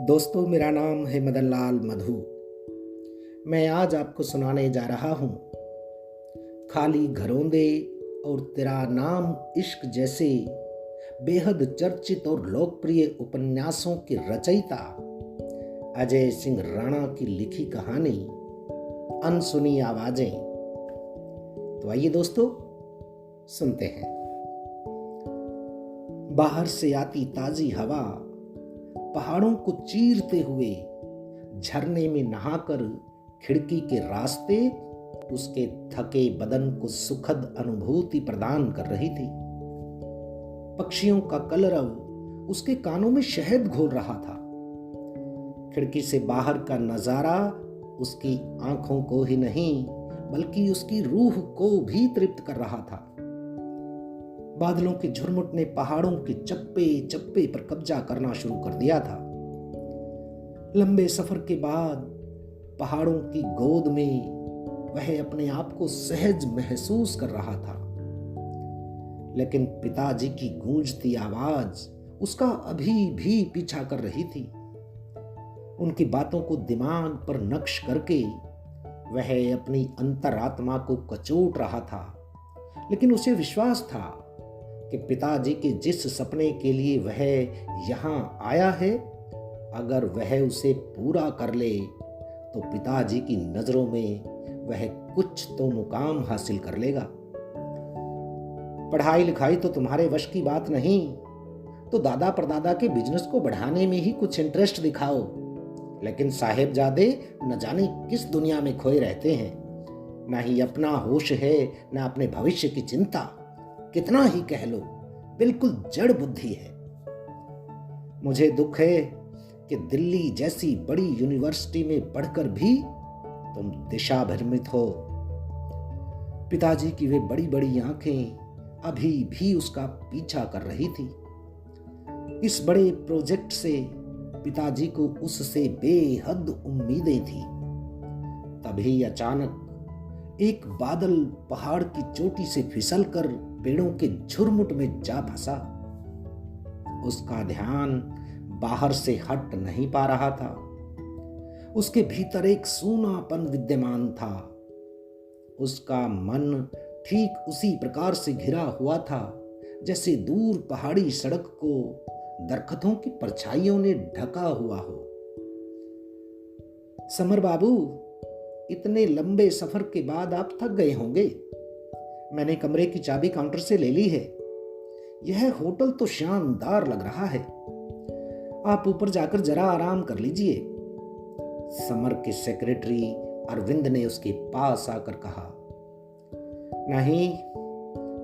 दोस्तों, मेरा नाम है मदन लाल मधु। मैं आज आपको सुनाने जा रहा हूँ खाली घरोंदे और तेरा नाम इश्क जैसे बेहद चर्चित और लोकप्रिय उपन्यासों की रचयिता अजय सिंह राणा की लिखी कहानी अनसुनी आवाजें। तो आइए दोस्तों, सुनते हैं। बाहर से आती ताजी हवा पहाड़ों को चीरते हुए झरने में नहाकर खिड़की के रास्ते उसके थके बदन को सुखद अनुभूति प्रदान कर रही थी। पक्षियों का कलरव उसके कानों में शहद घोल रहा था। खिड़की से बाहर का नजारा उसकी आंखों को ही नहीं बल्कि उसकी रूह को भी तृप्त कर रहा था। बादलों के झुरमुट ने पहाड़ों के चप्पे चप्पे पर कब्जा करना शुरू कर दिया था। लंबे सफर के बाद पहाड़ों की गोद में वह अपने आप को सहज महसूस कर रहा था, लेकिन पिताजी की गूंजती आवाज उसका अभी भी पीछा कर रही थी। उनकी बातों को दिमाग पर नक्श करके वह अपनी अंतरात्मा को कचोट रहा था, लेकिन उसे विश्वास था कि पिताजी के जिस सपने के लिए वह यहाँ आया है, अगर वह उसे पूरा कर ले तो पिताजी की नजरों में वह कुछ तो मुकाम हासिल कर लेगा। पढ़ाई लिखाई तो तुम्हारे वश की बात नहीं, तो दादा परदादा के बिजनेस को बढ़ाने में ही कुछ इंटरेस्ट दिखाओ। लेकिन साहेबजादे न जाने किस दुनिया में खोए रहते हैं, ना ही अपना होश है ना अपने भविष्य की चिंता। कितना ही कह लो, बिल्कुल जड़ बुद्धि है। मुझे दुख है कि दिल्ली जैसी बड़ी यूनिवर्सिटी में पढ़कर भी तुम दिशा भ्रमित हो। पिताजी की वे बड़ी बड़ी आंखें अभी भी उसका पीछा कर रही थी। इस बड़े प्रोजेक्ट से पिताजी को उससे बेहद उम्मीदें थी। तभी अचानक एक बादल पहाड़ की चोटी से फिसलकर पेड़ों के झुरमुट में जा फंसा। उसका ध्यान बाहर से हट नहीं पा रहा था। उसके भीतर एक सूनापन विद्यमान था। उसका मन ठीक उसी प्रकार से घिरा हुआ था जैसे दूर पहाड़ी सड़क को दरख्तों की परछाइयों ने ढका हुआ हो। समर बाबू, इतने लंबे सफर के बाद आप थक गए होंगे। मैंने कमरे की चाबी काउंटर से ले ली है। यह होटल तो शानदार लग रहा है। आप ऊपर जाकर जरा आराम कर लीजिए। समर के सेक्रेटरी अरविंद ने उसके पास आकर कहा। नहीं,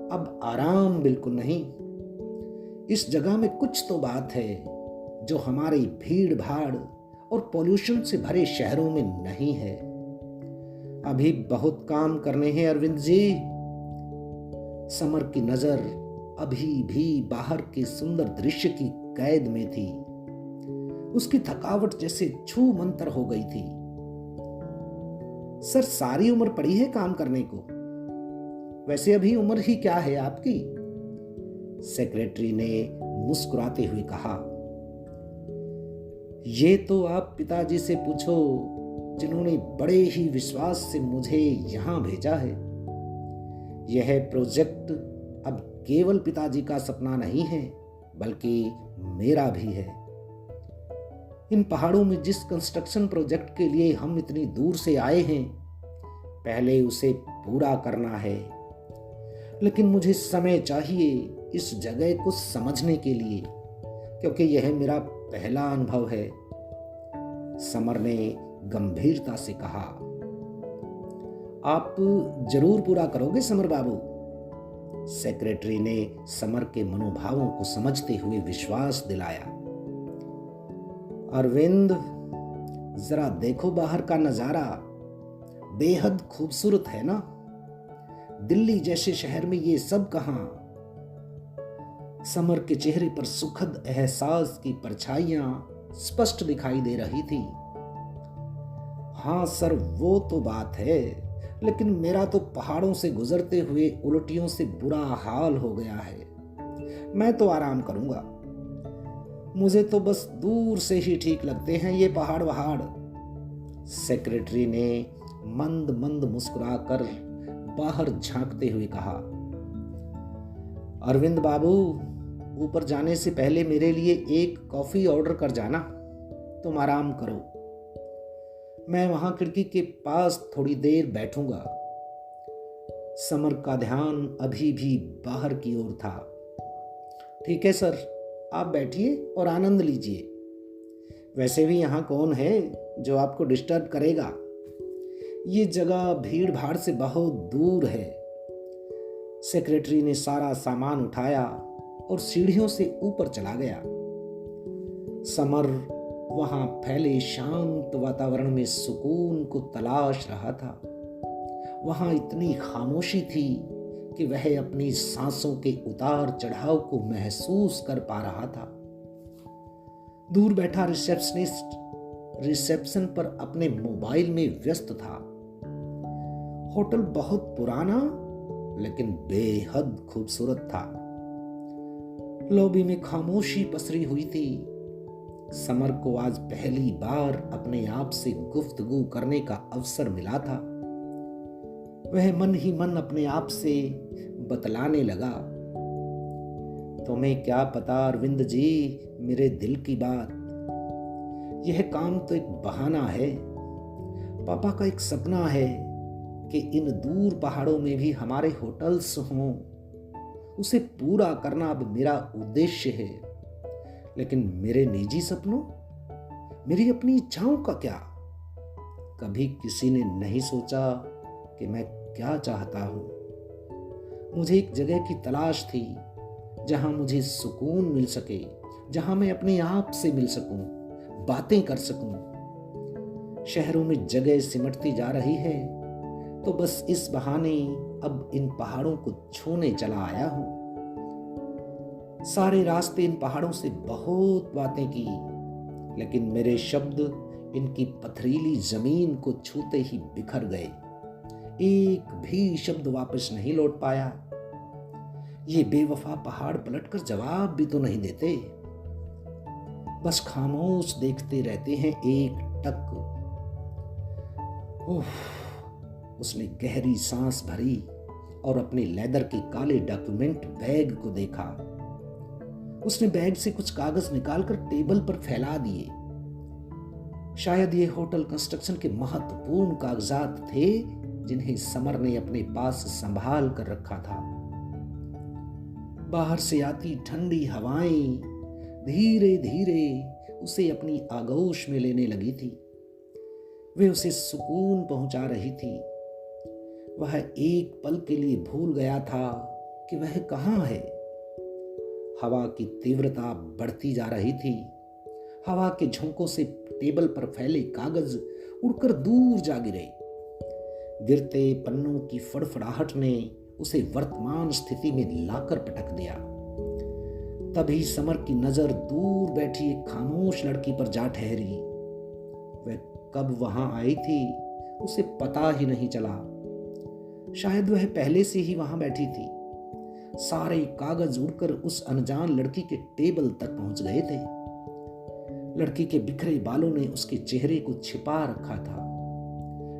अब आराम बिल्कुल नहीं। इस जगह में कुछ तो बात है जो हमारी भीड़ भाड़ और पॉल्यूशन से भरे शहरों में नहीं है। अभी बहुत काम करने हैं अरविंद जी। समर की नजर अभी भी बाहर के सुंदर दृश्य की कैद में थी। उसकी थकावट जैसे छू मंतर हो गई थी। सर, सारी उम्र पड़ी है काम करने को। वैसे अभी उम्र ही क्या है आपकी? सेक्रेटरी ने मुस्कुराते हुए कहा। ये तो आप पिताजी से पूछो, जिन्होंने बड़े ही विश्वास से मुझे यहां भेजा है। यह प्रोजेक्ट अब केवल पिताजी का सपना नहीं है बल्कि मेरा भी है। इन पहाड़ों में जिस कंस्ट्रक्शन प्रोजेक्ट के लिए हम इतनी दूर से आए हैं, पहले उसे पूरा करना है। लेकिन मुझे समय चाहिए इस जगह को समझने के लिए, क्योंकि यह मेरा पहला अनुभव है। समर ने गंभीरता से कहा। आप जरूर पूरा करोगे समर बाबू। सेक्रेटरी ने समर के मनोभावों को समझते हुए विश्वास दिलाया। अरविंद, जरा देखो बाहर का नजारा, बेहद खूबसूरत है ना? दिल्ली जैसे शहर में ये सब कहां? समर के चेहरे पर सुखद एहसास की परछाइयां स्पष्ट दिखाई दे रही थी। हाँ सर, वो तो बात है, लेकिन मेरा तो पहाड़ों से गुजरते हुए उल्टियों से बुरा हाल हो गया है। मैं तो आराम करूंगा। मुझे तो बस दूर से ही ठीक लगते हैं ये पहाड़ वहाड़। सेक्रेटरी ने मंद मंद मुस्कुराकर बाहर झांकते हुए कहा। अरविंद बाबू, ऊपर जाने से पहले मेरे लिए एक कॉफी ऑर्डर कर जाना। तुम आराम करो, मैं वहां खिड़की के पास थोड़ी देर बैठूंगा। समर का ध्यान अभी भी बाहर की ओर था। ठीक है सर, आप बैठिए और आनंद लीजिए। वैसे भी यहाँ कौन है जो आपको डिस्टर्ब करेगा। ये जगह भीड़ भाड़ से बहुत दूर है। सेक्रेटरी ने सारा सामान उठाया और सीढ़ियों से ऊपर चला गया। समर वहां फैले शांत वातावरण में सुकून को तलाश रहा था। वहां इतनी खामोशी थी कि वह अपनी सांसों के उतार चढ़ाव को महसूस कर पा रहा था। दूर बैठा रिसेप्शनिस्ट रिसेप्शन पर अपने मोबाइल में व्यस्त था। होटल बहुत पुराना लेकिन बेहद खूबसूरत था। लॉबी में खामोशी पसरी हुई थी। समर को आज पहली बार अपने आप से गुफ्तगू करने का अवसर मिला था। वह मन ही मन अपने आप से बतलाने लगा। तुम्हें क्या पता अरविंद जी, मेरे दिल की बात। यह काम तो एक बहाना है। पापा का एक सपना है कि इन दूर पहाड़ों में भी हमारे होटल्स हों। उसे पूरा करना अब मेरा उद्देश्य है। लेकिन मेरे निजी सपनों, मेरी अपनी इच्छाओं का क्या? कभी किसी ने नहीं सोचा कि मैं क्या चाहता हूं। मुझे एक जगह की तलाश थी जहां मुझे सुकून मिल सके, जहां मैं अपने आप से मिल सकूं, बातें कर सकूं। शहरों में जगह सिमटती जा रही है तो बस इस बहाने अब इन पहाड़ों को छूने चला आया हूं। सारे रास्ते इन पहाड़ों से बहुत बातें की, लेकिन मेरे शब्द इनकी पथरीली जमीन को छूते ही बिखर गए। एक भी शब्द वापस नहीं लौट पाया। ये बेवफा पहाड़ पलटकर जवाब भी तो नहीं देते, बस खामोश देखते रहते हैं एक टक। उसने गहरी सांस भरी और अपने लेदर के काले डॉक्यूमेंट बैग को देखा। उसने बैग से कुछ कागज निकालकर टेबल पर फैला दिए। शायद ये होटल कंस्ट्रक्शन के महत्वपूर्ण कागजात थे जिन्हें समर ने अपने पास संभाल कर रखा था। बाहर से आती ठंडी हवाएं धीरे धीरे उसे अपनी आगोश में लेने लगी थी। वे उसे सुकून पहुंचा रही थी। वह एक पल के लिए भूल गया था कि वह कहां है। हवा की तीव्रता बढ़ती जा रही थी। हवा के झोंकों से टेबल पर फैले कागज उड़कर दूर जा गिरे। गिरते पन्नों की फड़फड़ाहट ने उसे वर्तमान स्थिति में लाकर पटक दिया। तभी समर की नजर दूर बैठी एक खामोश लड़की पर जा ठहरी। वह कब वहां आई थी उसे पता ही नहीं चला। शायद वह पहले से ही वहां बैठी थी। सारे कागज उड़कर उस अनजान लड़की के टेबल तक पहुंच गए थे। लड़की के बिखरे बालों ने उसके चेहरे को छिपा रखा था।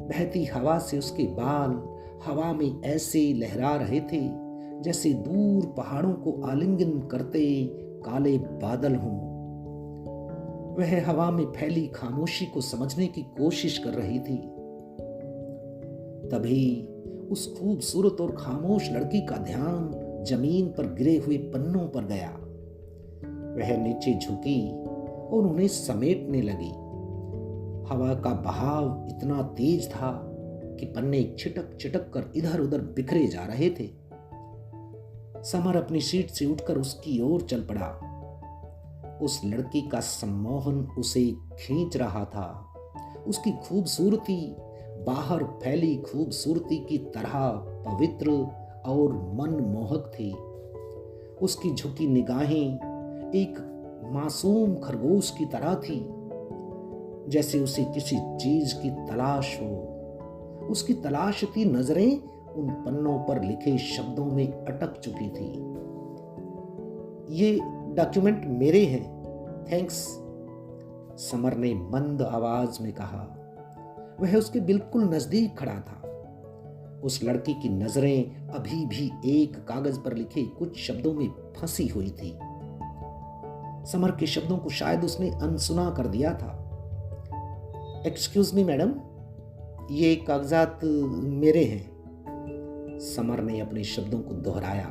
बहती हवा से उसके बाल हवा में ऐसे लहरा रहे थे जैसे दूर पहाड़ों को आलिंगन करते काले बादल हों। वह हवा में फैली खामोशी को समझने की कोशिश कर रही थी। तभी उस खूबसूरत और खामोश लड़की का ध्यान जमीन पर गिरे हुए पन्नों पर गया। वह नीचे झुकी और उन्हें समेटने लगी। हवा का बहाव इतना तेज था कि पन्ने छिटक छिटक कर इधर उधर बिखरे जा रहे थे। समर अपनी सीट से उठकर उसकी ओर चल पड़ा। उस लड़की का सम्मोहन उसे खींच रहा था। उसकी खूबसूरती बाहर फैली खूबसूरती की तरह पवित्र और मनमोहक थी। उसकी झुकी निगाहें एक मासूम खरगोश की तरह थी, जैसे उसे किसी चीज की तलाश हो। उसकी तलाशती नजरें उन पन्नों पर लिखे शब्दों में अटक चुकी थी। ये डॉक्यूमेंट मेरे हैं, थैंक्स, समर ने मंद आवाज में कहा। वह उसके बिल्कुल नजदीक खड़ा था। उस लड़की की नजरें अभी भी एक कागज पर लिखे कुछ शब्दों में फंसी हुई थी। समर के शब्दों को शायद उसने अनसुना कर दिया था। एक्सक्यूज मी मैडम, ये कागजात मेरे हैं। समर ने अपने शब्दों को दोहराया।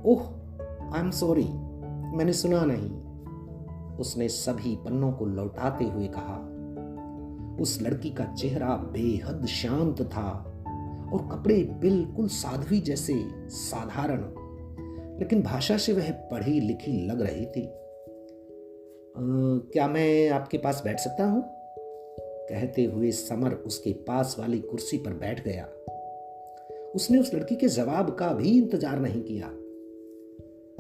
ओह, आई एम सॉरी, मैंने सुना नहीं, उसने सभी पन्नों को लौटाते हुए कहा। उस लड़की का चेहरा बेहद शांत था और कपड़े बिल्कुल साध्वी जैसे साधारण, लेकिन भाषा से वह पढ़ी लिखी लग रही थी। क्या मैं आपके पास बैठ सकता हूं? कहते हुए समर उसके पास वाली कुर्सी पर बैठ गया। उसने उस लड़की के जवाब का भी इंतजार नहीं किया।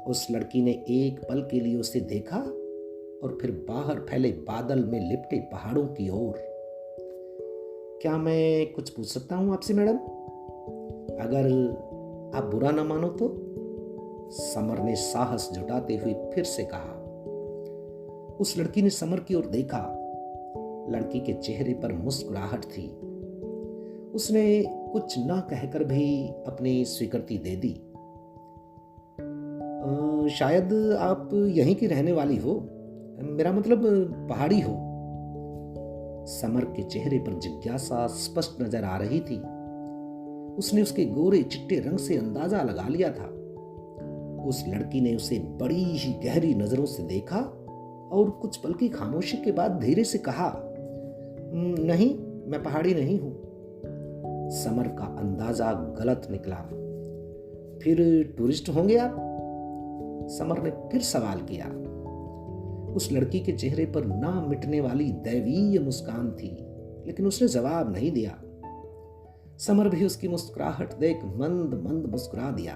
उस लड़की ने एक पल के लिए उसे देखा और फिर बाहर फैले बादल में लिपटे पहाड़ों की ओर। क्या मैं कुछ पूछ सकता हूं आपसे मैडम? अगर आप बुरा न मानो तो, समर ने साहस जुटाते हुए फिर से कहा। उस लड़की ने समर की ओर देखा। लड़की के चेहरे पर मुस्कुराहट थी। उसने कुछ न कहकर भी अपनी स्वीकृति दे दी। शायद आप यहीं की रहने वाली हो, मेरा मतलब पहाड़ी हो। समर के चेहरे पर जिज्ञासा स्पष्ट नजर आ रही थी। उसने उसके गोरे चिट्टे रंग से अंदाजा लगा लिया था। उस लड़की ने उसे बड़ी ही गहरी नजरों से देखा और कुछ पल की खामोशी के बाद धीरे से कहा, नहीं, मैं पहाड़ी नहीं हूं। समर का अंदाजा गलत निकला। फिर टूरिस्ट होंगे आप? समर ने फिर सवाल किया। उस लड़की के चेहरे पर ना मिटने वाली दैवीय मुस्कान थी, लेकिन उसने जवाब नहीं दिया। समर भी उसकी मुस्कुराहट देख मंद मंद मुस्कुरा दिया।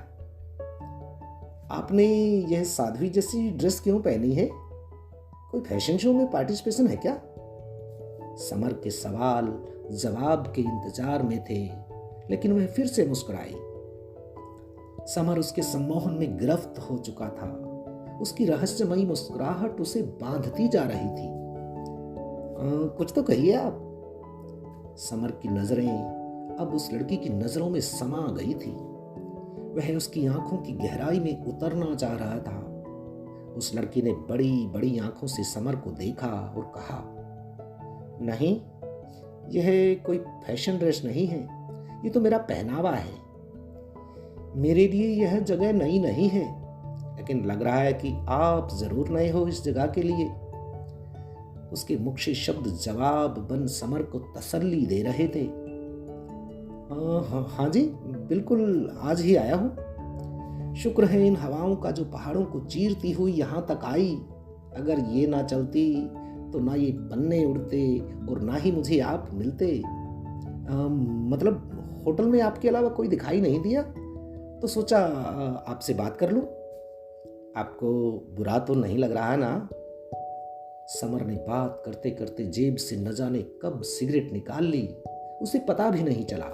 आपने यह साध्वी जैसी ड्रेस क्यों पहनी है? कोई फैशन शो में पार्टिसिपेशन है क्या? समर के सवाल जवाब के इंतजार में थे, लेकिन वह फिर से मुस्कुराई। समर उसके सम्मोहन में गिरफ्त हो चुका था। उसकी रहस्यमयी मुस्कुराहट उसे बांधती जा रही थी। कुछ तो कहिए आप। समर की नजरें अब उस लड़की की नजरों में समा गई थी। वह उसकी आंखों की गहराई में उतरना चाह रहा था। उस लड़की ने बड़ी बड़ी आंखों से समर को देखा और कहा, नहीं, यह कोई फैशन ड्रेस नहीं है, ये तो मेरा पहनावा है। मेरे लिए यह जगह नई नहीं है, लेकिन लग रहा है कि आप जरूर नए हो इस जगह के लिए। उसके मुख से शब्द जवाब बन समर को तसल्ली दे रहे थे। हाँ जी, बिल्कुल आज ही आया हूँ। शुक्र है इन हवाओं का जो पहाड़ों को चीरती हुई यहाँ तक आई। अगर ये ना चलती तो ना ये पन्ने उड़ते और ना ही मुझे आप मिलते। मतलब होटल में आपके अलावा कोई दिखाई नहीं दिया, तो सोचा आपसे बात कर लूं। आपको बुरा तो नहीं लग रहा है ना? समर ने बात करते करते जेब से न जाने कब सिगरेट निकाल ली। उसे पता भी नहीं चला।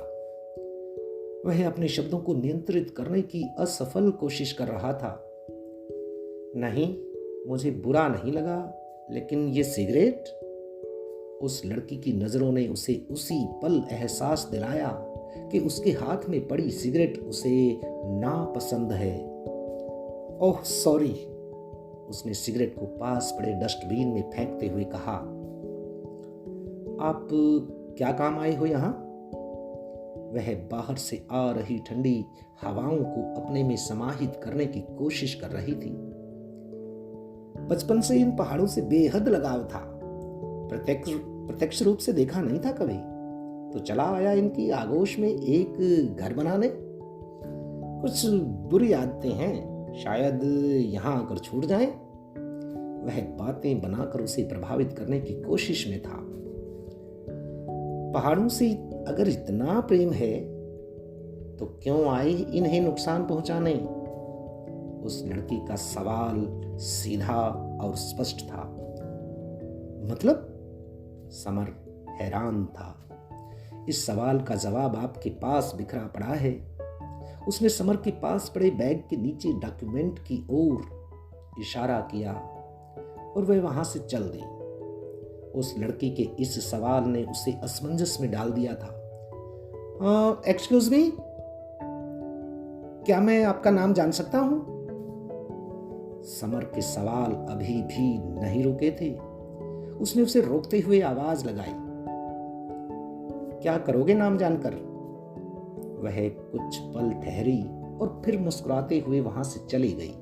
वह अपने शब्दों को नियंत्रित करने की असफल कोशिश कर रहा था। नहीं, मुझे बुरा नहीं लगा, लेकिन ये सिगरेट। उस लड़की की नजरों ने उसे उसी पल एहसास दिलाया कि उसके हाथ में पड़ी सिगरेट उसे नापसंद है। ओह सॉरी, उसने सिगरेट को पास पड़े डस्टबिन में फेंकते हुए कहा। आप क्या काम आए हो यहाँ? वह बाहर से आ रही ठंडी हवाओं को अपने में समाहित करने की कोशिश कर रही थी। बचपन से इन पहाड़ों से बेहद लगाव था। प्रत्यक्ष रूप से देखा नहीं था कभी, तो चला आया इनकी आगोश में एक घर बनाने। कुछ बुरी आदतें हैं, शायद यहाँ आकर छूट जाएं। वह बातें बनाकर उसे प्रभावित करने की कोशिश में था। पहाड़ों से अगर इतना प्रेम है तो क्यों आए इन्हें नुकसान पहुंचाने? उस लड़की का सवाल सीधा और स्पष्ट था। मतलब? समर हैरान था। इस सवाल का जवाब आपके पास बिखरा पड़ा है। उसने समर के पास पड़े बैग के नीचे डॉक्यूमेंट की ओर इशारा किया। और वह वहां से चल दी। उस लड़की के इस सवाल ने उसे असमंजस में डाल दिया था। एक्सक्यूज मी, क्या मैं आपका नाम जान सकता हूं? समर के सवाल अभी भी नहीं रुके थे। उसने उसे रोकते हुए आवाज लगाई, क्या करोगे नाम जानकर? वह कुछ पल ठहरी और फिर मुस्कुराते हुए वहां से चली गई।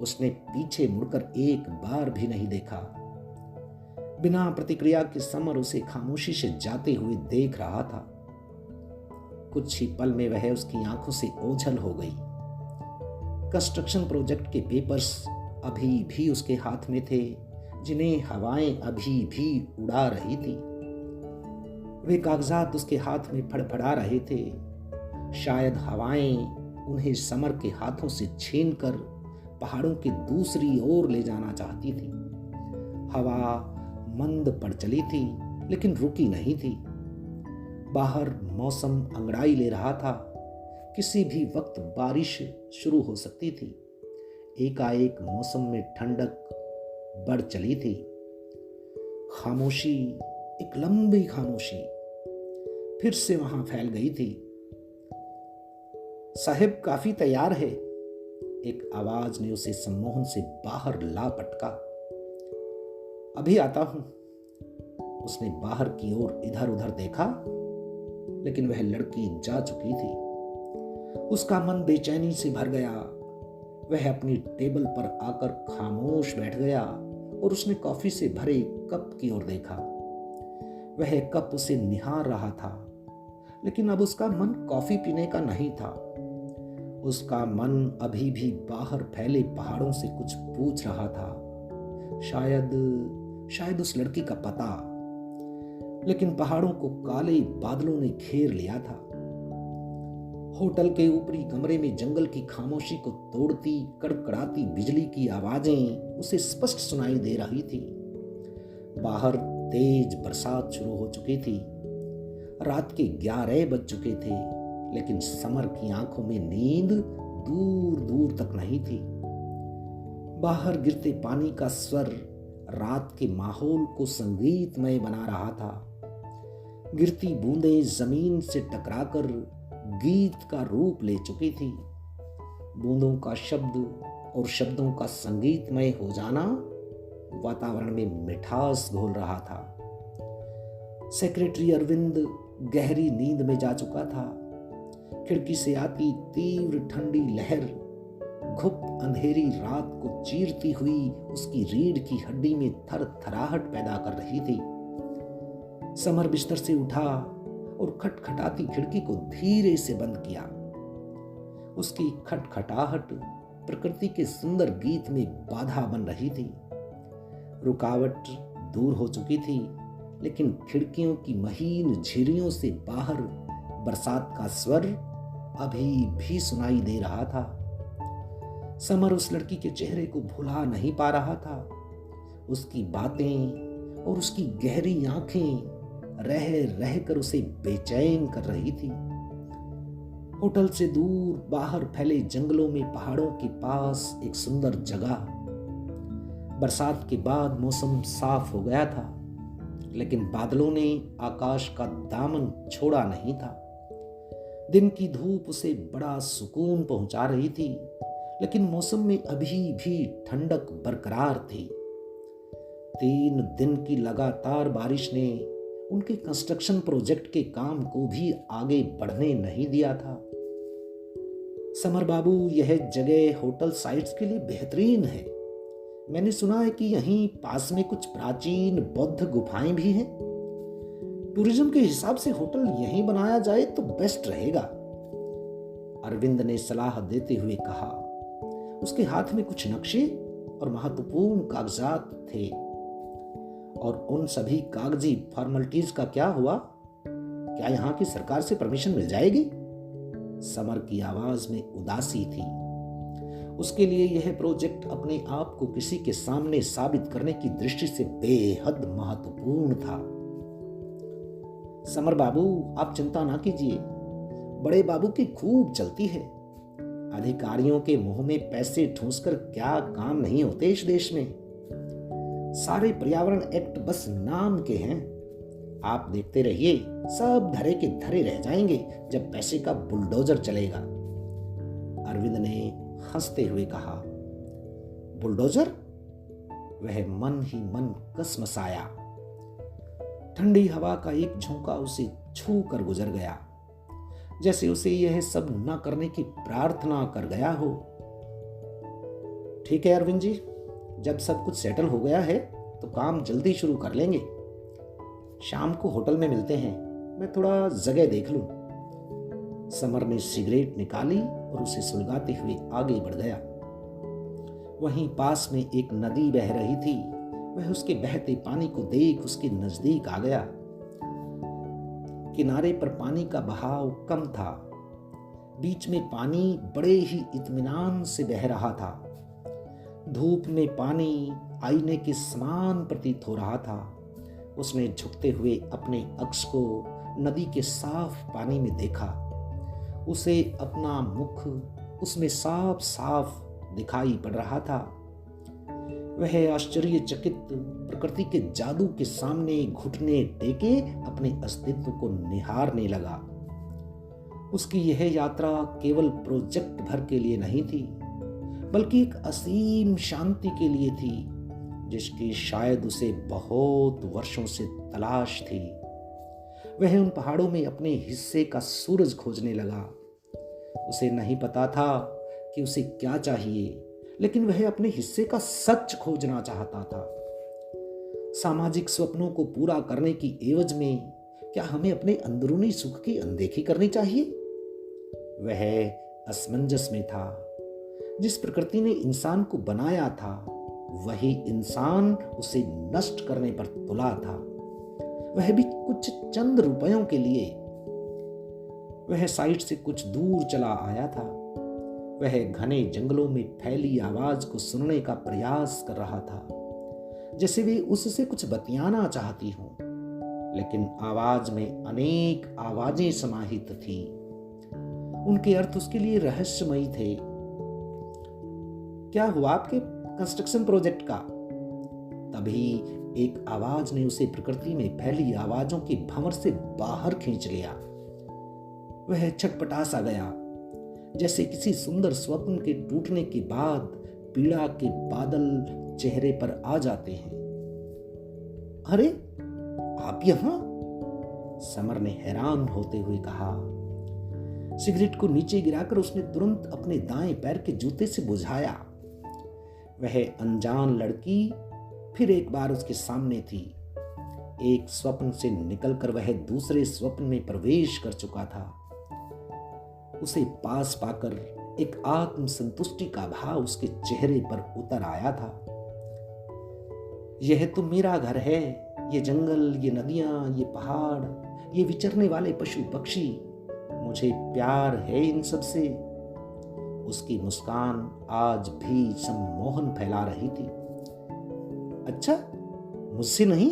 उसने पीछे मुड़कर एक बार भी नहीं देखा। बिना प्रतिक्रिया के समर उसे खामोशी से जाते हुए देख रहा था। कुछ ही पल में वह उसकी आंखों से ओझल हो गई। कंस्ट्रक्शन प्रोजेक्ट के पेपर्स अभी भी उसके हाथ में थे, जिन्हें हवाएं अभी भी उड़ा रही थी। वे कागजात उसके हाथ में फड़फड़ा रहे थे। शायद हवाएं उन्हें समर के हाथों से छीनकर पहाड़ों की दूसरी ओर ले जाना चाहती थी। हवा मंद पड़ चली थी, लेकिन रुकी नहीं थी। बाहर मौसम अंगड़ाई ले रहा था। किसी भी वक्त बारिश शुरू हो सकती थी। एकाएक मौसम में ठंडक बढ़ चली थी। खामोशी, एक लंबी खामोशी फिर से वहां फैल गई थी। साहिब काफी तैयार है, एक आवाज ने उसे सम्मोहन से बाहर ला पटका। अभी आता हूं। उसने बाहर की ओर इधर उधर देखा, लेकिन वह लड़की जा चुकी थी। उसका मन बेचैनी से भर गया। वह अपनी टेबल पर आकर खामोश बैठ गया और उसने कॉफी से भरे कप की ओर देखा। वह कप उसे निहार रहा था, लेकिन अब उसका मन कॉफी पीने का नहीं था। उसका मन अभी भी बाहर फैले पहाड़ों से कुछ पूछ रहा था। शायद उस लड़की का पता। लेकिन पहाड़ों को काले बादलों ने घेर लिया था। होटल के ऊपरी कमरे में जंगल की खामोशी को तोड़ती कड़कड़ाती बिजली की आवाजें उसे स्पष्ट सुनाई दे रही थी। बाहर तेज बरसात शुरू हो चुकी थी। रात के 11 बज चुके थे, लेकिन समर की आंखों में नींद दूर दूर तक नहीं थी। बाहर गिरते पानी का स्वर रात के माहौल को संगीतमय बना रहा था। गिरती बूंदें जमीन से टकराकर गीत का रूप ले चुकी थी। बूंदों का शब्द और शब्दों का संगीतमय हो जाना वातावरण में मिठास घोल रहा था। सेक्रेटरी अरविंद गहरी नींद में जा चुका था। खिड़की से आती तीव्र ठंडी लहर घुप अंधेरी रात को चीरती हुई उसकी रीढ़ की हड्डी में थरथराहट पैदा कर रही थी। समर बिस्तर से उठा और खटखटाती खिड़की को धीरे से बंद किया। उसकी खटखटाहट प्रकृति के सुंदर गीत में बाधा बन रही थी। रुकावट दूर हो चुकी थी, लेकिन खिड़कियों की महीन झिर्रियों से बाहर बरसात का स्वर अभी भी सुनाई दे रहा था। समर उस लड़की के चेहरे को भुला नहीं पा रहा था। उसकी बातें और उसकी गहरी आंखें रह रह कर उसे बेचैन कर रही थी। होटल से दूर बाहर फैले जंगलों में पहाड़ों के पास एक सुंदर जगह। बरसात के बाद मौसम साफ हो गया था, लेकिन बादलों ने आकाश का दामन छोड़ा नहीं था। दिन की धूप उसे बड़ा सुकून पहुंचा रही थी, लेकिन मौसम में अभी भी ठंडक बरकरार थी। 3 दिन की लगातार बारिश ने उनके कंस्ट्रक्शन प्रोजेक्ट के काम को भी आगे बढ़ने नहीं दिया था। समर बाबू, यह जगह होटल साइट्स के लिए बेहतरीन है। मैंने सुना है कि यहीं पास में कुछ प्राचीन बौद्ध गुफाएं भी हैं। टूरिज्म के हिसाब से होटल यहीं बनाया जाए तो बेस्ट रहेगा, अरविंद ने सलाह देते हुए कहा। उसके हाथ में कुछ नक्शे और महत्वपूर्ण कागजात थे। और उन सभी कागजी फॉर्मेलिटीज का क्या हुआ? क्या यहाँ की सरकार से परमिशन मिल जाएगी? समर की आवाज में उदासी थी। उसके लिए यह प्रोजेक्ट अपने आप को किसी के सामने साबित करने की दृष्टि से बेहद महत्वपूर्ण था। समर बाबू, आप चिंता ना कीजिए। बड़े बाबू की खूब चलती है। अधिकारियों के मुंह में पैसे ठूंसकर क्या काम नहीं होते इस देश में। सारे पर्यावरण एक्ट बस नाम के हैं। आप देखते रहिए, सब धरे के धरे रह जाएंगे जब पैसे का बुलडोजर चलेगा। अरविंद ने हंसते हुए कहा, बुलडोजर? वह मन ही मन कसमसाया। ठंडी हवा का एक झोंका उसे छू कर गुजर गया, जैसे उसे यह सब न करने की प्रार्थना कर गया हो। ठीक है अरविंद जी, जब सब कुछ सेटल हो गया है तो काम जल्दी शुरू कर लेंगे। शाम को होटल में मिलते हैं, मैं थोड़ा जगह देख लूं। समर ने सिगरेट निकाली और उसे सुलगाते हुए आगे बढ़ गया। वहीं पास में एक नदी बह रही थी। वह उसके बहते पानी को देख उसके नजदीक आ गया। किनारे पर पानी का बहाव कम था। बीच में पानी बड़े ही इत्मीनान से बह रहा था। धूप में पानी आईने के समान प्रतीत हो रहा था। उसने झुकते हुए अपने अक्स को नदी के साफ पानी में देखा। उसे अपना मुख उसमें साफ साफ दिखाई पड़ रहा था। वह आश्चर्यचकित प्रकृति के जादू के सामने घुटने टेके अपने अस्तित्व को निहारने लगा। उसकी यह यात्रा केवल प्रोजेक्ट भर के लिए नहीं थी, बल्कि एक असीम शांति के लिए थी, जिसकी शायद उसे बहुत वर्षों से तलाश थी। वह उन पहाड़ों में अपने हिस्से का सूरज खोजने लगा। उसे नहीं पता था कि उसे क्या चाहिए, लेकिन वह अपने हिस्से का सच खोजना चाहता था। सामाजिक स्वप्नों को पूरा करने की एवज में क्या हमें अपने अंदरूनी सुख की अनदेखी करनी चाहिए? वह असमंजस में था। जिस प्रकृति ने इंसान को बनाया था, वही इंसान उसे नष्ट करने पर तुला था, वह भी कुछ चंद रुपयों के लिए। वह साइट से कुछ दूर चला आया था। वह घने जंगलों में फैली आवाज को सुनने का प्रयास कर रहा था, जैसे वे उससे कुछ बतियाना चाहती हों, लेकिन आवाज में अनेक आवाजें समाहित थीं। उनके अर्थ उसके लिए रहस्यमयी थे। क्या हुआ आपके कंस्ट्रक्शन प्रोजेक्ट का? तभी एक आवाज ने उसे प्रकृति में फैली आवाजों के भंवर से बाहर खींच लिया। वह छटपटा सा गया, जैसे किसी सुंदर स्वप्न के टूटने के बाद पीड़ा के बादल चेहरे पर आ जाते हैं। अरे आप यहां? समर ने हैरान होते हुए कहा। सिगरेट को नीचे गिराकर उसने तुरंत अपने दाएं पैर के जूते से बुझाया। वह अनजान लड़की फिर एक बार उसके सामने थी। एक स्वप्न से निकलकर वह दूसरे स्वप्न में प्रवेश कर चुका था। उसे पास पाकर एक आत्म संतुष्टि का भाव उसके चेहरे पर उतर आया था। यह तो मेरा घर है। ये जंगल, ये नदियां, ये पहाड़, ये विचरने वाले पशु पक्षी, मुझे प्यार है इन सब से। उसकी मुस्कान आज भी सम्मोहन फैला रही थी। अच्छा, मुझसे नहीं?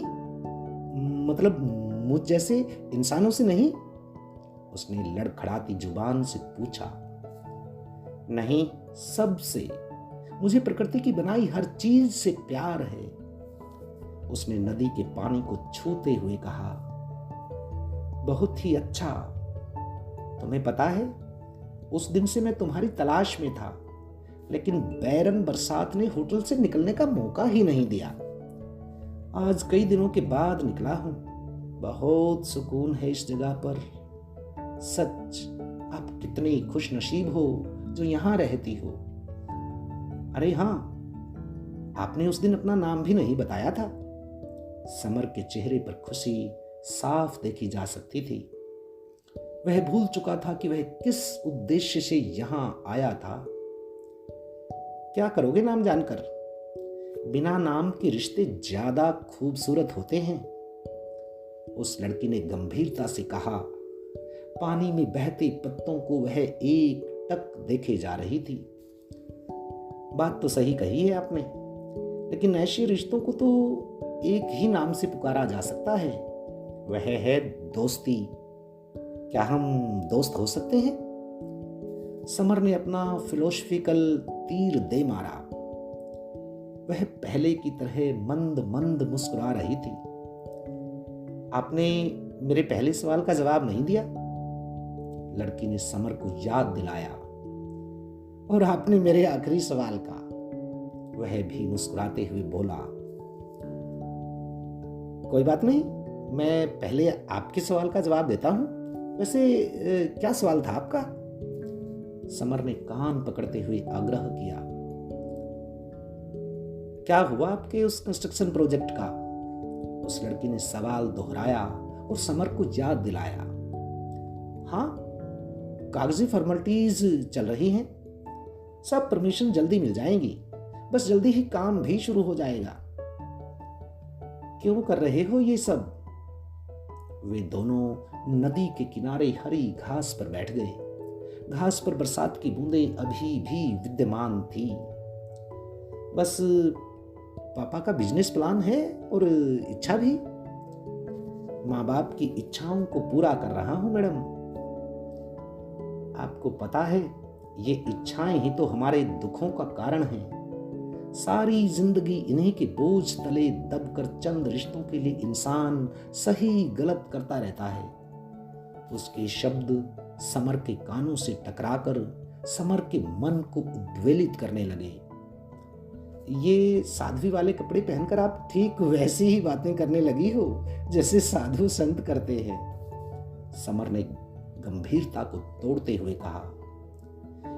मतलब मुझ जैसे इंसानों से नहीं? उसने लड़खड़ाती जुबान से पूछा। नहीं, सबसे। मुझे प्रकृति की बनाई हर चीज से प्यार है। उसने नदी के पानी को छूते हुए कहा। बहुत ही अच्छा। तुम्हें पता है, उस दिन से मैं तुम्हारी तलाश में था, लेकिन बैरन बरसात ने होटल से निकलने का मौका ही नहीं दिया। आज कई दिनों के बाद निकला हूं। बहुत सुकून है इस जगह पर। सच, आप कितनी खुश नसीब हो जो यहां रहती हो। अरे हाँ, आपने उस दिन अपना नाम भी नहीं बताया था। समर के चेहरे पर खुशी साफ देखी जा सकती थी। वह भूल चुका था कि वह किस उद्देश्य से यहां आया था। क्या करोगे नाम जानकर? बिना नाम के रिश्ते ज्यादा खूबसूरत होते हैं, उस लड़की ने गंभीरता से कहा। पानी में बहते पत्तों को वह एक टक देखे जा रही थी। बात तो सही कही है आपने, लेकिन ऐसे रिश्तों को तो एक ही नाम से पुकारा जा सकता है, वह है दोस्ती। क्या हम दोस्त हो सकते हैं? समर ने अपना फिलोसफिकल तीर दे मारा। वह पहले की तरह मंद मंद मुस्कुरा रही थी। आपने मेरे पहले सवाल का जवाब नहीं दिया, लड़की ने समर को याद दिलाया। और आपने मेरे आखिरी सवाल का, वह भी मुस्कुराते हुए बोला। कोई बात नहीं, मैं पहले आपके सवाल का जवाब देता हूं। वैसे क्या सवाल था आपका? समर ने कान पकड़ते हुए आग्रह किया। क्या हुआ आपके उस कंस्ट्रक्शन प्रोजेक्ट का? उस लड़की ने सवाल दोहराया और समर को याद दिलाया। हाँ, कागजी फॉर्मेलिटीज चल रही हैं, सब परमिशन जल्दी मिल जाएंगी, बस जल्दी ही काम भी शुरू हो जाएगा। क्यों कर रहे हो ये सब? वे दोनों नदी के किनारे हरी घास पर बैठ गए। घास पर बरसात की बूंदें अभी भी विद्यमान थी। बस पापा का बिजनेस प्लान है और इच्छा भी। माँ बाप की इच्छाओं को पूरा कर रहा हूं मैडम। आपको पता है, ये इच्छाएं ही तो हमारे दुखों का कारण हैं। सारी जिंदगी इन्हीं के बोझ तले दबकर चंद रिश्तों के लिए इंसान सही गलत करता रहता है। उसके शब्द समर के कानों से टकराकर समर के मन को उद्वेलित करने लगे। ये साध्वी वाले कपड़े पहनकर आप ठीक वैसी ही बातें करने लगी हो जैसे साधु संत करते हैं, समर ने गंभीरता को तोड़ते हुए कहा।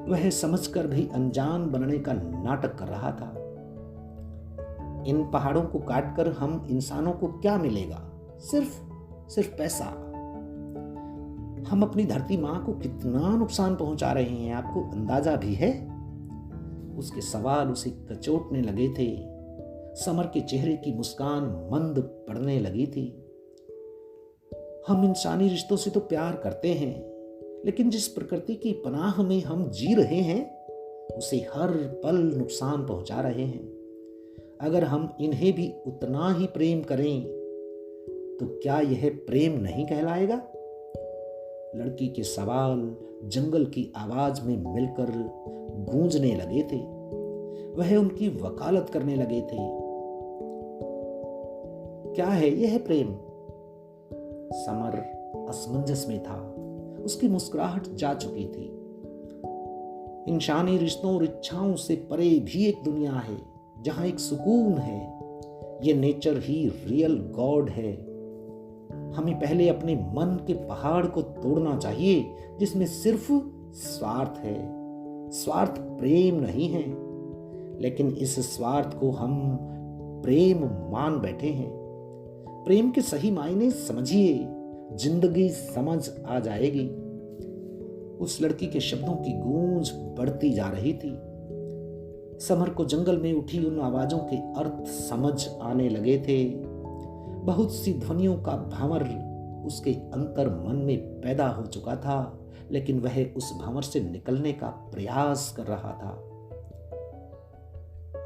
वह समझकर भी अनजान बनने का नाटक कर रहा था। इन पहाड़ों को काटकर हम इंसानों को क्या मिलेगा? सिर्फ पैसा। हम अपनी धरती मां को कितना नुकसान पहुंचा रहे हैं, आपको अंदाजा भी है? उसके सवाल उसे कचोटने लगे थे। समर के चेहरे की मुस्कान मंद पड़ने लगी थी। हम इंसानी रिश्तों से तो प्यार करते हैं, लेकिन जिस प्रकृति की पनाह में हम जी रहे हैं उसे हर पल नुकसान पहुंचा रहे हैं। अगर हम इन्हें भी उतना ही प्रेम करें तो क्या यह प्रेम नहीं कहलाएगा? लड़की के सवाल जंगल की आवाज में मिलकर गूंजने लगे थे। वह उनकी वकालत करने लगे थे। क्या है यह प्रेम? समर असमंजस में था। उसकी मुस्कुराहट जा चुकी थी। इंसानी रिश्तों और इच्छाओं से परे भी एक दुनिया है जहां एक सुकून है। ये नेचर ही रियल गॉड है। हमें पहले अपने मन के पहाड़ को तोड़ना चाहिए जिसमें सिर्फ स्वार्थ है। स्वार्थ प्रेम नहीं है, लेकिन इस स्वार्थ को हम प्रेम मान बैठे हैं। प्रेम के सही मायने समझिए, जिंदगी समझ आ जाएगी। उस लड़की के शब्दों की गूंज बढ़ती जा रही थी। समर को जंगल में उठी उन आवाजों के अर्थ समझ आने लगे थे। बहुत सी ध्वनियों का भंवर उसके अंतर मन में पैदा हो चुका था, लेकिन वह उस भंवर से निकलने का प्रयास कर रहा था।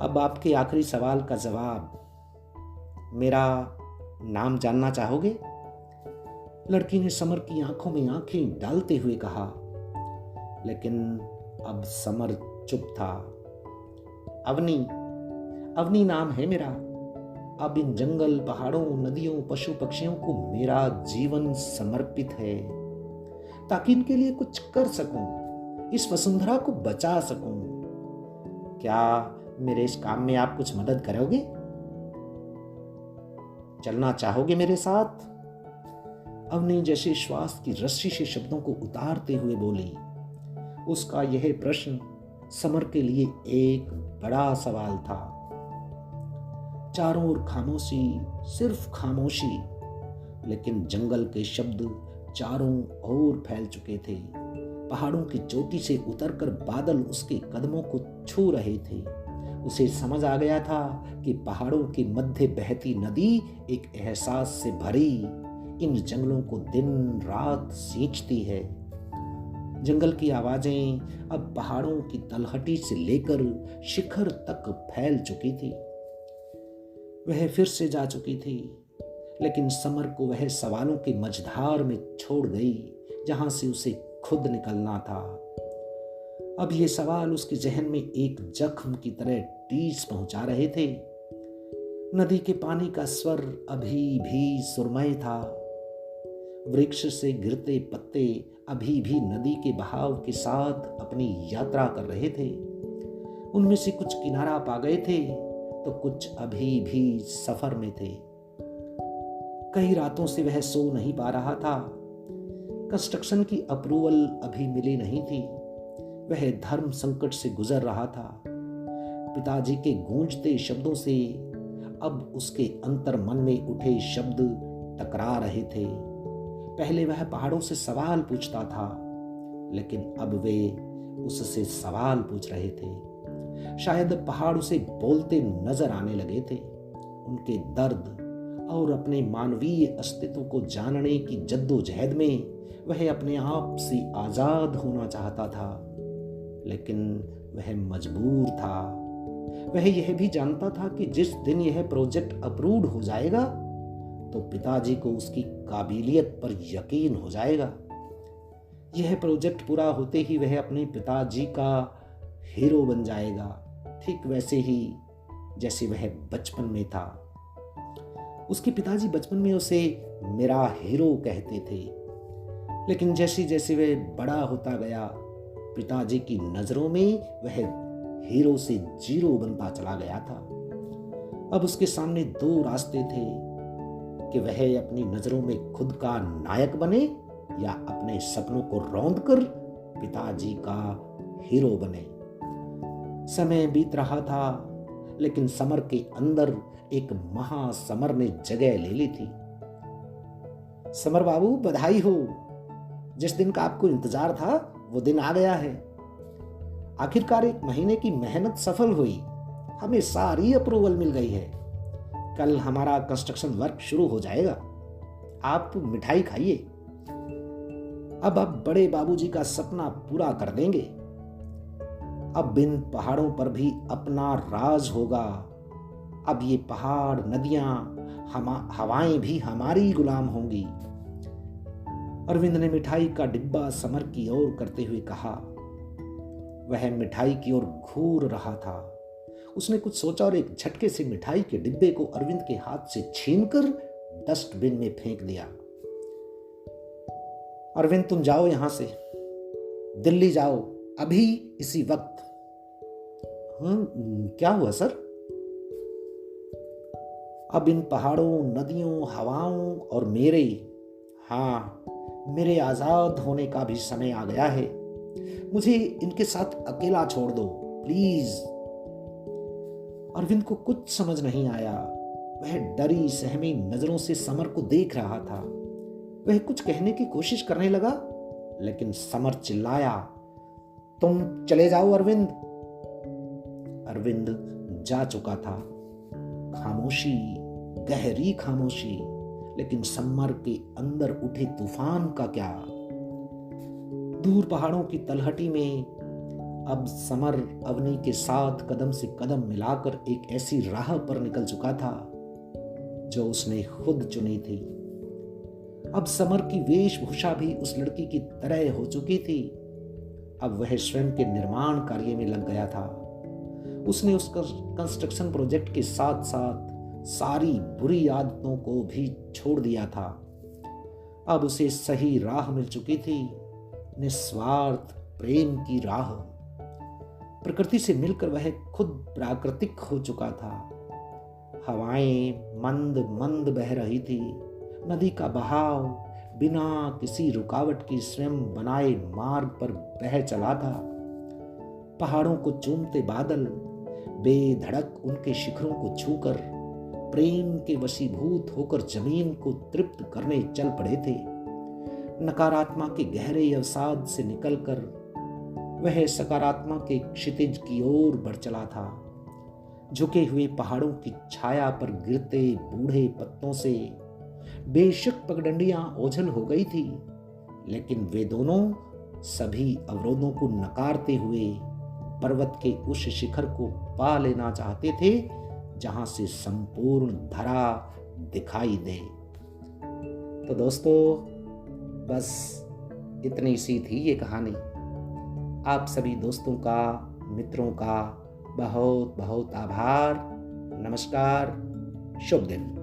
अब आपके आखिरी सवाल का जवाब, मेरा नाम जानना चाहोगे? लड़की ने समर की आंखों में आंखें डालते हुए कहा। लेकिन अब समर चुप था। अवनी नाम है मेरा। अब इन जंगल, पहाड़ों, नदियों, पशु पक्षियों को मेरा जीवन समर्पित है, ताकि इनके लिए कुछ कर सकूं, इस वसुंधरा को बचा सकूं। क्या मेरे इस काम में आप कुछ मदद करोगे? चलना चाहोगे मेरे साथ? अवनी जैसे श्वास की रस्सी से शब्दों को उतारते हुए बोली। उसका यह प्रश्न समर के लिए एक बड़ा सवाल था। चारों ओर खामोशी, सिर्फ खामोशी, लेकिन जंगल के शब्द चारों ओर फैल चुके थे। पहाड़ों की चोटी से उतरकर बादल उसके कदमों को छू रहे थे। उसे समझ आ गया था कि पहाड़ों के मध्य बहती नदी एक एहसास से भरी इन जंगलों को दिन रात सींचती है। जंगल की आवाजें अब पहाड़ों की तलहटी से लेकर शिखर तक फैल चुकी थी। वह फिर से जा चुकी थी, लेकिन समर को वह सवालों के मझधार में छोड़ गई जहां से उसे खुद निकलना था। अब ये सवाल उसके जहन में एक जख्म की तरह टीस पहुंचा रहे थे। नदी के पानी का स्वर अभी भी सुरमय था। वृक्ष से गिरते पत्ते अभी भी नदी के बहाव के साथ अपनी यात्रा कर रहे थे। उनमें से कुछ किनारा पा गए थे तो कुछ अभी भी सफर में थे। कई रातों से वह सो नहीं पा रहा था। कंस्ट्रक्शन की अप्रूवल अभी मिली नहीं थी। वह धर्म संकट से गुजर रहा था। पिताजी के गूंजते शब्दों से अब उसके अंतर मन में उठे शब्द टकरा रहे थे। पहले वह पहाड़ों से सवाल पूछता था, लेकिन अब वे उससे सवाल पूछ रहे थे। शायद पहाड़ उसे बोलते नजर आने लगे थे। उनके दर्द और अपने मानवीय अस्तित्व को जानने की जद्दोजहद में वह अपने आप से आजाद होना चाहता था, लेकिन वह मजबूर था। वह यह भी जानता था कि जिस दिन यह प्रोजेक्ट अप्रूव्ड हो जाएगा तो पिताजी को उसकी काबिलियत पर यकीन हो जाएगा। यह प्रोजेक्ट पूरा होते ही वह अपने पिताजी का हीरो बन जाएगा, ठीक वैसे ही जैसे वह बचपन में था। उसके पिताजी बचपन में उसे मेरा हीरो कहते थे, लेकिन जैसे जैसे वह बड़ा होता गया पिताजी की नजरों में वह हीरो से जीरो बनता चला गया था। अब उसके सामने दो रास्ते थे कि वह अपनी नजरों में खुद का नायक बने या अपने सपनों को रौंदकर पिताजी का हीरो बने। समय बीत रहा था, लेकिन समर के अंदर एक महासमर ने जगह ले ली थी। समर बाबू, बधाई हो। जिस दिन का आपको इंतजार था वो दिन आ गया है। आखिरकार 1 महीने की मेहनत सफल हुई। हमें सारी अप्रूवल मिल गई है। कल हमारा कंस्ट्रक्शन वर्क शुरू हो जाएगा। आप मिठाई खाइए। अब आप बड़े बाबूजी का सपना पूरा कर देंगे। अब इन पहाड़ों पर भी अपना राज होगा। अब ये पहाड़, नदियां, हवाएं भी हमारी गुलाम होंगी। अरविंद ने मिठाई का डिब्बा समर की ओर करते हुए कहा। वह मिठाई की ओर घूर रहा था। उसने कुछ सोचा और एक झटके से मिठाई के डिब्बे को अरविंद के हाथ से छीनकर डस्टबिन में फेंक दिया। अरविंद, तुम जाओ यहां से, दिल्ली जाओ, अभी इसी वक्त। क्या हुआ सर? अब इन पहाड़ों, नदियों, हवाओं और मेरे आजाद होने का भी समय आ गया है। मुझे इनके साथ अकेला छोड़ दो प्लीज। अरविंद को कुछ समझ नहीं आया। वह डरी सहमी नजरों से समर को देख रहा था। वह कुछ कहने की कोशिश करने लगा, लेकिन समर चिल्लाया, तुम चले जाओ अरविंद। अरविंद जा चुका था। खामोशी, गहरी खामोशी। लेकिन समर के अंदर उठे तूफान का क्या? दूर पहाड़ों की तलहटी में अब समर अवनी के साथ कदम से कदम मिलाकर एक ऐसी राह पर निकल चुका था जो उसने खुद चुनी थी। अब समर की वेशभूषा भी उस लड़की की तरह हो चुकी थी। अब वह स्वयं के निर्माण कार्य में लग गया था। उसने उस कंस्ट्रक्शन प्रोजेक्ट के साथ साथ सारी बुरी आदतों को भी छोड़ दिया था। अब उसे सही राह मिल चुकी थी, निस्वार्थ प्रेम की राह। प्रकृति से मिलकर वह खुद प्राकृतिक हो चुका था। हवाएं मंद मंद बह रही थी। नदी का बहाव बिना किसी रुकावट के स्वयं बनाए मार्ग पर बह चला था। पहाड़ों को चूमते बादल बेधड़क उनके शिखरों को छूकर प्रेम के वशीभूत होकर जमीन को तृप्त करने चल पड़े थे। नकारात्मा के गहरे अवसाद से निकलकर वह सकारात्मा के क्षितिज की ओर बढ़ चला था। झुके हुए पहाड़ों की छाया पर गिरते बूढ़े पत्तों से बेशक पगडंडियां ओझल हो गई थी, लेकिन वे दोनों सभी अवरोधों को नकारते हुए पर्वत के उस शिखर को पा लेना चाहते थे जहां से संपूर्ण धरा दिखाई दे। तो दोस्तों, बस इतनी सी थी ये कहानी। आप सभी दोस्तों का, मित्रों का बहुत बहुत आभार। नमस्कार, शुभ दिन।